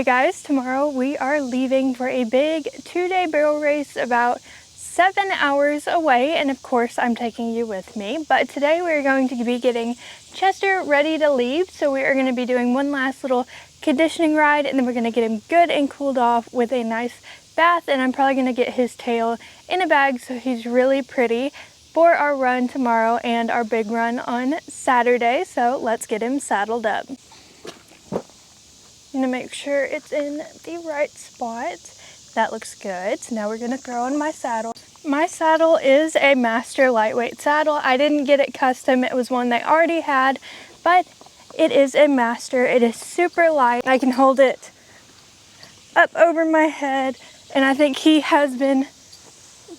Hey guys, tomorrow we are leaving for a big 2-day barrel race about 7 hours away, and of course I'm taking you with me. But today we're going to be getting Chester ready to leave, so we are going to be doing one last little conditioning ride, and then we're going to get him good and cooled off with a nice bath, and I'm probably going to get his tail in a bag so he's really pretty for our run tomorrow and our big run on Saturday. So let's get him saddled up. I'm gonna make sure it's in the right spot. That looks good. So now we're gonna throw on my saddle. My saddle is a Master lightweight saddle. I didn't get it custom. It was one they already had, but it is a Master. It is super light. I can hold it up over my head, and I think he has been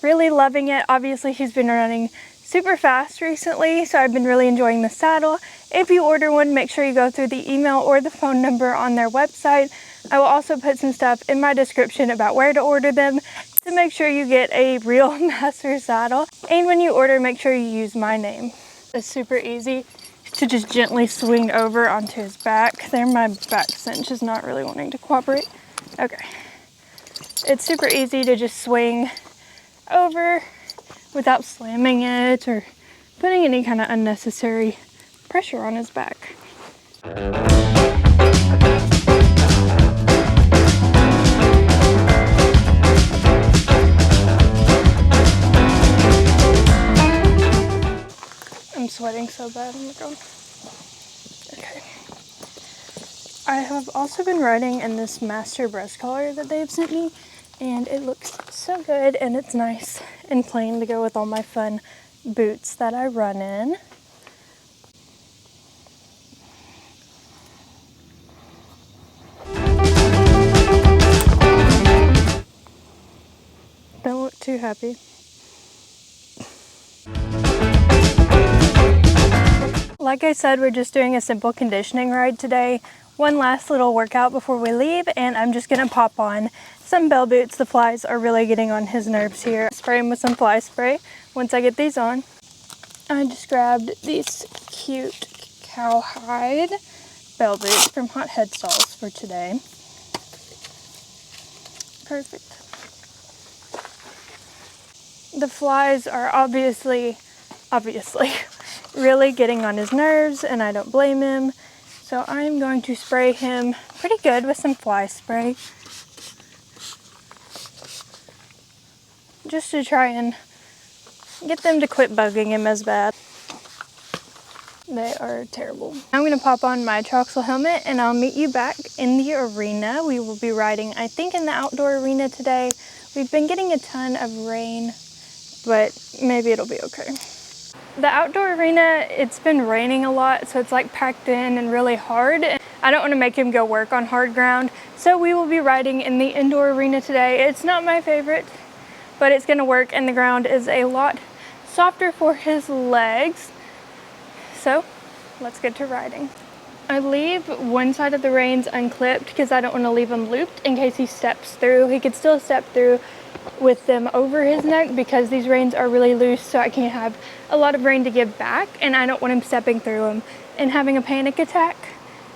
really loving it. Obviously, he's been running super fast recently, so I've been really enjoying the saddle. If you order one, make sure you go through the email or the phone number on their website. I will also put some stuff in my description about where to order them to make sure you get a real Master saddle. And when you order, make sure you use my name. It's super easy to just gently swing over onto his back. There, my back cinch is not really wanting to cooperate. Okay. It's super easy to just swing over without slamming it or putting any kind of unnecessary pressure on his back. I'm sweating so bad. Oh my god. Okay. I have also been riding in this Master breast collar that they've sent me, and it looks so good, and it's nice and plain to go with all my fun boots that I run in. Don't look too happy. Like I said, we're just doing a simple conditioning ride today. One last little workout before we leave, and I'm just gonna pop on some bell boots. The flies are really getting on his nerves here. Spray him with some fly spray once I get these on. I just grabbed these cute cowhide bell boots from Hot Head Stalls for today. Perfect. The flies are obviously really getting on his nerves, and I don't blame him. So I'm going to spray him pretty good with some fly spray, just to try and get them to quit bugging him as bad. They are terrible. I'm going to pop on my Troxel helmet, and I'll meet you back in the arena. We will be riding, I think, in the outdoor arena today. We've been getting a ton of rain, but maybe it'll be okay. The outdoor arena, it's been raining a lot, so it's like packed in and really hard. I don't want to make him go work on hard ground, so we will be riding in the indoor arena today. It's not my favorite, but it's going to work, and the ground is a lot softer for his legs. So let's get to riding. I leave one side of the reins unclipped because I don't want to leave him looped in case he steps through. He could still step through with them over his neck because these reins are really loose, so I can't have a lot of rein to give back, and I don't want him stepping through them and having a panic attack.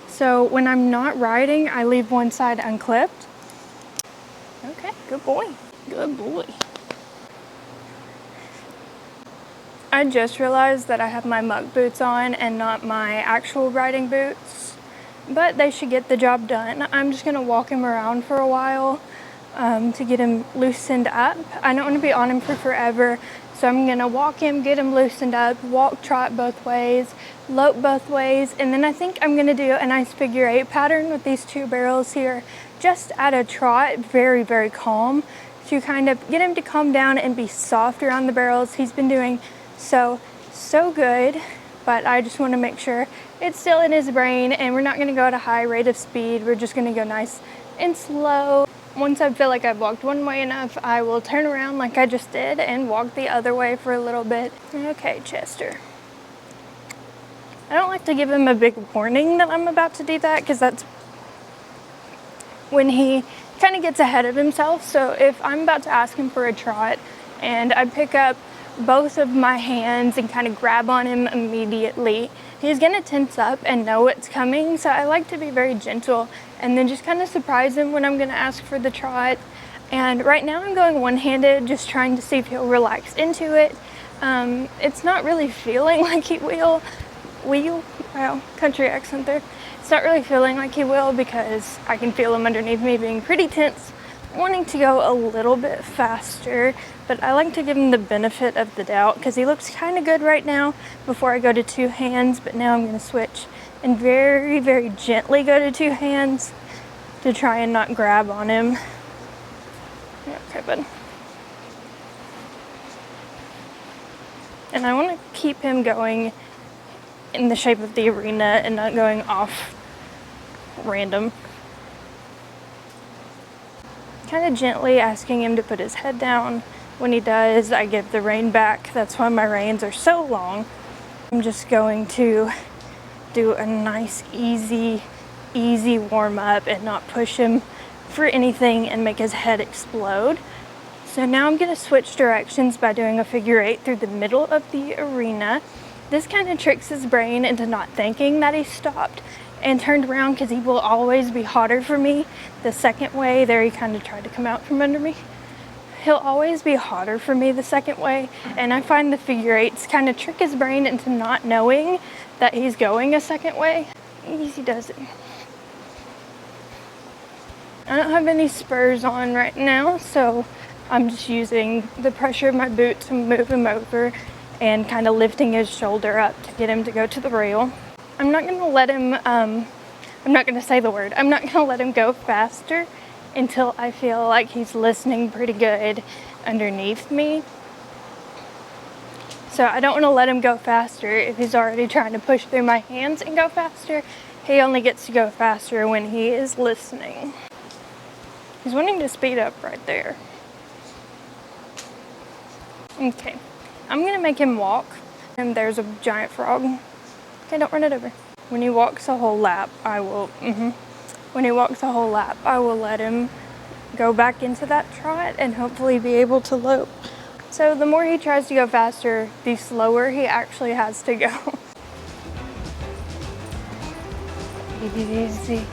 So when I'm not riding, I leave one side unclipped. Okay, good boy. Good boy. I just realized that I have my muck boots on and not my actual riding boots, but they should get the job done. I'm just gonna walk him around for a while to get him loosened up. I don't want to be on him for forever, so I'm gonna walk him, get him loosened up, walk, trot both ways, lope both ways, and then I think I'm gonna do a nice figure 8 pattern with these 2 barrels here, just at a trot, very, very calm, to kind of get him to calm down and be soft around the barrels. He's been doing so good, but I just want to make sure it's still in his brain, and we're not gonna go at a high rate of speed. We're just gonna go nice and slow. Once I feel like I've walked one way enough, I will turn around like I just did and walk the other way for a little bit. Okay, Chester. I don't like to give him a big warning that I'm about to do that, because that's when he kind of gets ahead of himself. So if I'm about to ask him for a trot and I pick up both of my hands and kind of grab on him immediately, he's gonna tense up and know what's coming. So I like to be very gentle and then just kind of surprise him when I'm gonna ask for the trot. And right now I'm going one-handed, just trying to see if he'll relax into it. It's not really feeling like he will, wow, country accent there. It's not really feeling like he will because I can feel him underneath me being pretty tense, wanting to go a little bit faster, but I like to give him the benefit of the doubt because he looks kind of good right now before I go to two hands, but now I'm gonna switch and very, very gently go to two hands to try and not grab on him. Okay, bud. And I want to keep him going in the shape of the arena and not going off random. Kind of gently asking him to put his head down. When he does, I give the rein back. That's why my reins are so long. I'm just going to do a nice, easy warm up and not push him for anything and make his head explode. So now I'm going to switch directions by doing a figure 8 through the middle of the arena. This kind of tricks his brain into not thinking that he stopped and turned around because he will always be hotter for me the second way. There, he kind of tried to come out from under me. He'll always be hotter for me the second way, and I find the figure 8s kind of trick his brain into not knowing that he's going a second way. Easy does it. I don't have any spurs on right now, so I'm just using the pressure of my boot to move him over and kind of lifting his shoulder up to get him to go to the rail. I'm not going to let him, I'm not going to say the word, I'm not going to let him go faster until I feel like he's listening pretty good underneath me. So I don't want to let him go faster if he's already trying to push through my hands and go faster. He only gets to go faster when he is listening. He's wanting to speed up right there. Okay, I'm gonna make him walk. And there's a giant frog. Okay, don't run it over. When he walks a whole lap, I will, when he walks a whole lap, I will let him go back into that trot and hopefully be able to lope. So the more he tries to go faster, the slower he actually has to go. Easy.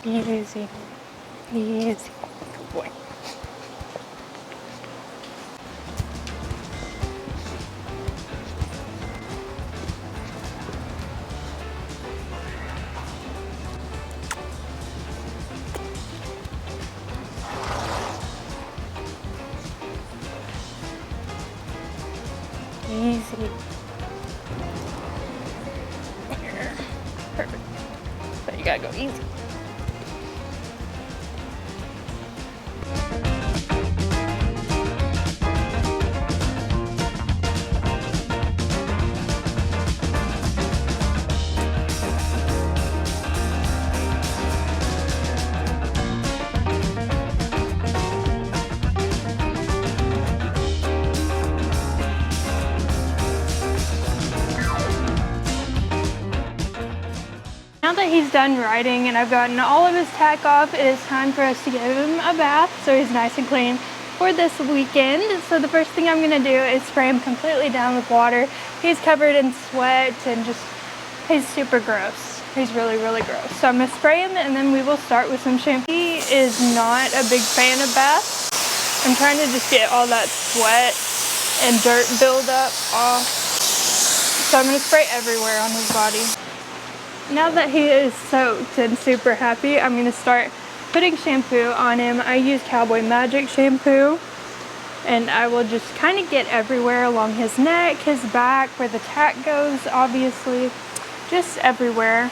Easy. Easy. Good boy. Easy. Here. Perfect. But you gotta go easy. Now that he's done riding and I've gotten all of his tack off, it is time for us to give him a bath so he's nice and clean for this weekend. So the first thing I'm gonna do is spray him completely down with water. He's covered in sweat and just, he's super gross. He's really, really gross. So I'm gonna spray him and then we will start with some shampoo. He is not a big fan of baths. I'm trying to just get all that sweat and dirt buildup off. So I'm gonna spray everywhere on his body. Now that he is soaked and super happy, I'm going to start putting shampoo on him. I use Cowboy Magic shampoo, and I will just kind of get everywhere along his neck, his back, where the tack goes, obviously, just everywhere.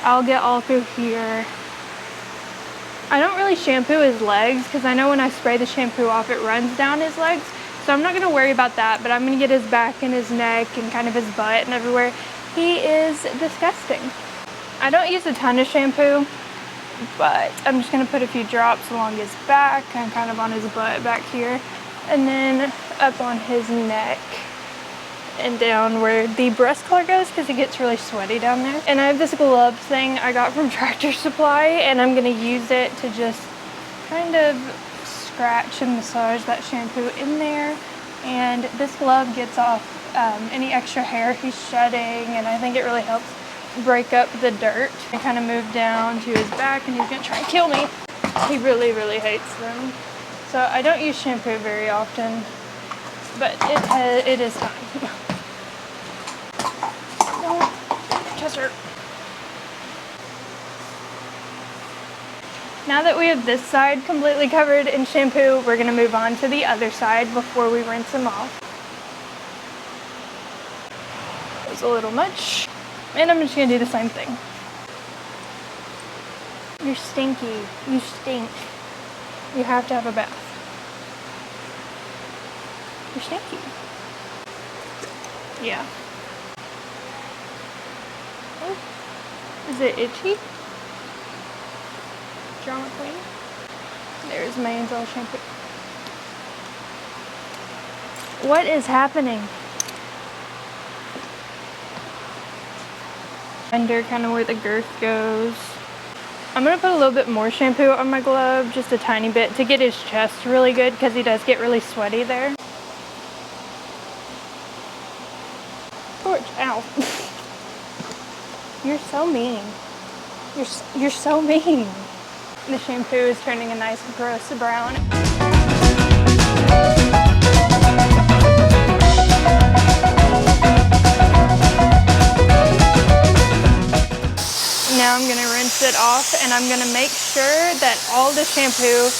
I'll get all through here. I don't really shampoo his legs because I know when I spray the shampoo off, it runs down his legs. So I'm not going to worry about that, but I'm going to get his back and his neck and kind of his butt and everywhere. He is disgusting. I don't use a ton of shampoo, but I'm just going to put a few drops along his back and kind of on his butt back here, and then up on his neck and down where the breast collar goes because it gets really sweaty down there. And I have this glove thing I got from Tractor Supply, and I'm going to use it to just kind of scratch and massage that shampoo in there. And this glove gets off any extra hair he's shedding, and I think it really helps break up the dirt. I kind of moved down to his back and he's gonna try and kill me. He really, really hates them. So I don't use shampoo very often, but it is time. Don't touch her. Now that we have this side completely covered in shampoo, we're gonna move on to the other side before we rinse them off. That was a little much. And I'm just gonna do the same thing. You're stinky. You stink. You have to have a bath. You're stinky. Yeah. Oh. Is it itchy? Drama queen. There's my Anzel shampoo. What is happening? Under kind of where the girth goes. I'm gonna put a little bit more shampoo on my glove, just a tiny bit, to get his chest really good because he does get really sweaty there. George, ow. You're so mean. You're so mean. The shampoo is turning a nice gross brown. Now I'm gonna rinse it off, and I'm gonna make sure that all the shampoo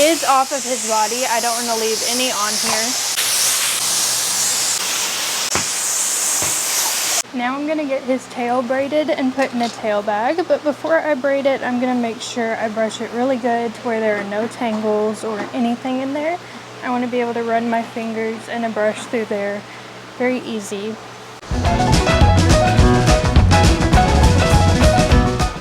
is off of his body. I don't wanna leave any on here. Now I'm gonna get his tail braided and put in a tail bag, but before I braid it, I'm gonna make sure I brush it really good to where there are no tangles or anything in there. I wanna be able to run my fingers and a brush through there very easy.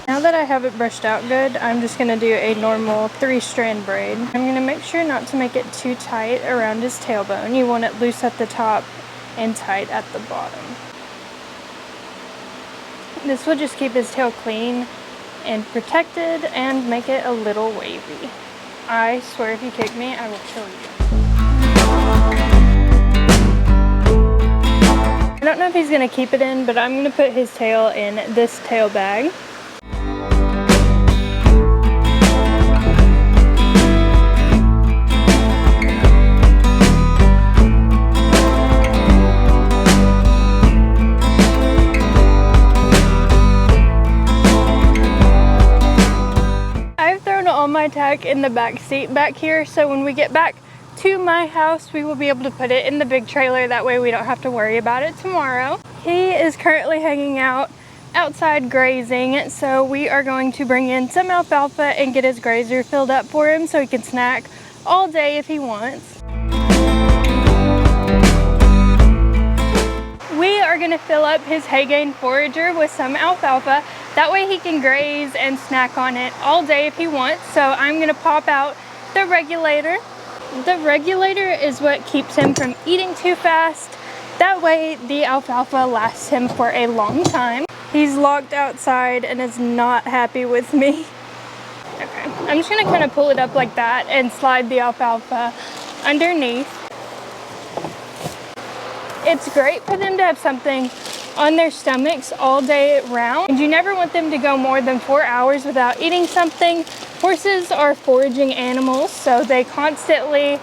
Now that I have it brushed out good, I'm just gonna do a normal 3-strand braid. I'm gonna make sure not to make it too tight around his tailbone. You want it loose at the top and tight at the bottom. This will just keep his tail clean and protected and make it a little wavy. I swear if you kick me, I will kill you. I don't know if he's gonna keep it in, but I'm gonna put his tail in this tail bag. My tack in the back seat back here, so when we get back to my house we will be able to put it in the big trailer. That way we don't have to worry about it tomorrow. He is currently hanging out outside grazing, so we are going to bring in some alfalfa and get his grazer filled up for him so he can snack all day if he wants. We are going to fill up his Haygain forager with some alfalfa. That way he can graze and snack on it all day if he wants. So I'm gonna pop out the regulator. The regulator is what keeps him from eating too fast. That way the alfalfa lasts him for a long time. He's locked outside and is not happy with me. Okay, I'm just gonna kind of pull it up like that and slide the alfalfa underneath. It's great for them to have something on their stomachs all day round, and you never want them to go more than 4 hours without eating something. Horses are foraging animals, so they constantly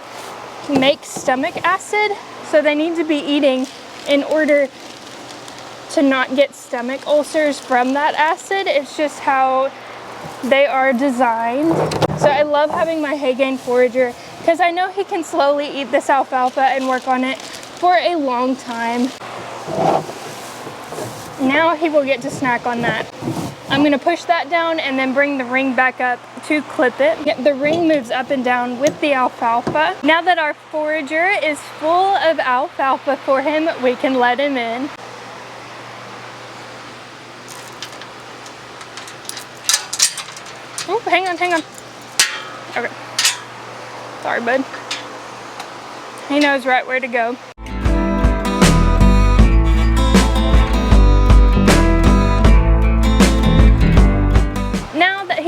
make stomach acid, so they need to be eating in order to not get stomach ulcers from that acid. It's just how they are designed. So I love having my Haygain forager because I know he can slowly eat this alfalfa and work on it for a long time. Now he will get to snack on that. I'm gonna push that down and then bring the ring back up to clip it. The ring moves up and down with the alfalfa. Now that our forager is full of alfalfa for him, we can let him in. Oh, hang on. Okay. Sorry, bud. He knows right where to go.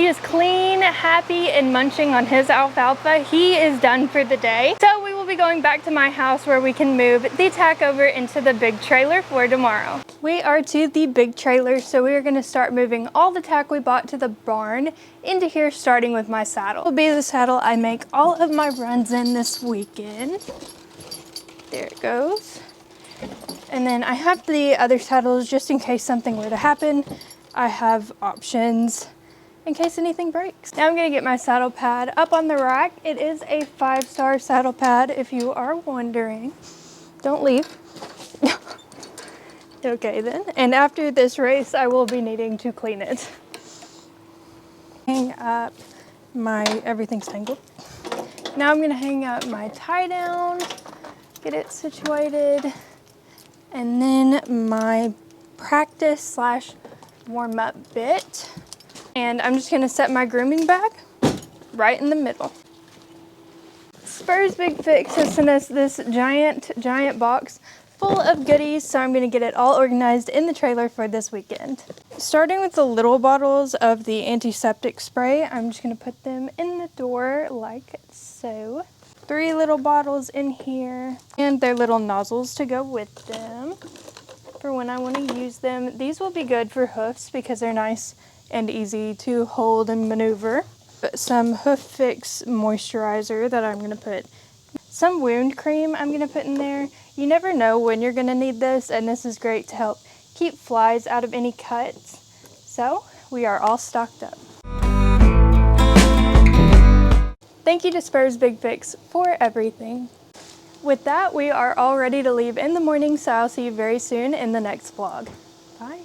He is clean, happy, and munching on his alfalfa. He is done for the day. So we will be going back to my house where we can move the tack over into the big trailer for tomorrow. We are to the big trailer, so we are going to start moving all the tack we bought to the barn into here, starting with my saddle. This will be the saddle I make all of my runs in this weekend. There it goes. And then I have the other saddles just in case something were to happen. I have options in case anything breaks. Now I'm gonna get my saddle pad up on the rack. It is a 5-star saddle pad if you are wondering. Don't leave. Okay then. And after this race, I will be needing to clean it. Hang up my, everything's tangled. Now I'm gonna hang up my tie down, get it situated, and then my practice / warm up bit. And I'm just gonna set my grooming bag right in the middle. Spurrs Big Fix has sent us this giant box full of goodies, so I'm gonna get it all organized in the trailer for this weekend. Starting with the little bottles of the antiseptic spray, I'm just gonna put them in the door like so. 3 little bottles in here, and their little nozzles to go with them for when I want to use them. These will be good for hoofs because they're nice and easy to hold and maneuver. Some Hoof Fix moisturizer that I'm going to put. Some wound cream I'm going to put in there. You never know when you're going to need this, and this is great to help keep flies out of any cuts. So we are all stocked up. Thank you to Spurrs Big Fix for everything. With that, we are all ready to leave in the morning, so I'll see you very soon in the next vlog. Bye.